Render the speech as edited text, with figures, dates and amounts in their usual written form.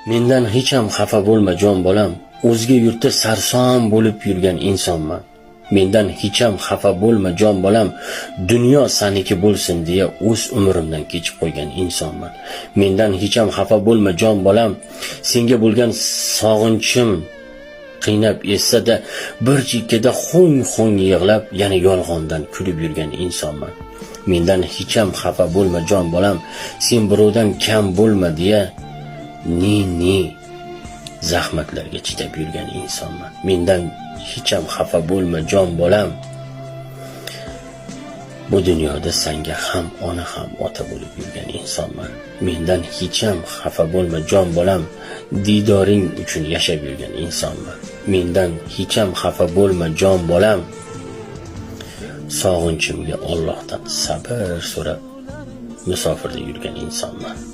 Mendan hech ham xafa bo'lma jon bolam, o'zga yurtda sarson bo'lib yurgan insonman. Mendan hech ham xafa bo'lma jon bolam, dunyo saniki bo'lsin deya o'z umrimdan kechib qo'ygan insonman. Mendan hech ham xafa bo'lma jon bolam, senga bo'lgan sog'inchim qiynab essa-da bir chekkada ho'ng yig'lab yana yolg'ondan kulib yurgan insonman. Mendan hech ham xafa bo'lma jon bolam, sen birovdan kam bo'lma deya ne zahmatlarga chidab yurgan insonman. Mendan hech ham xafa bo'lma jon bolam, bu dunyoda senga ham ona ham ota bo'lib yurgan insonman. Mendan hech ham xafa bo'lma jon bolam, didoring uchun yashab yurgan insonman. Mendan hech ham xafa bo'lma jon bolam, sog'inchimga Allohdan sabr so'rab musofirda yurgan insonman.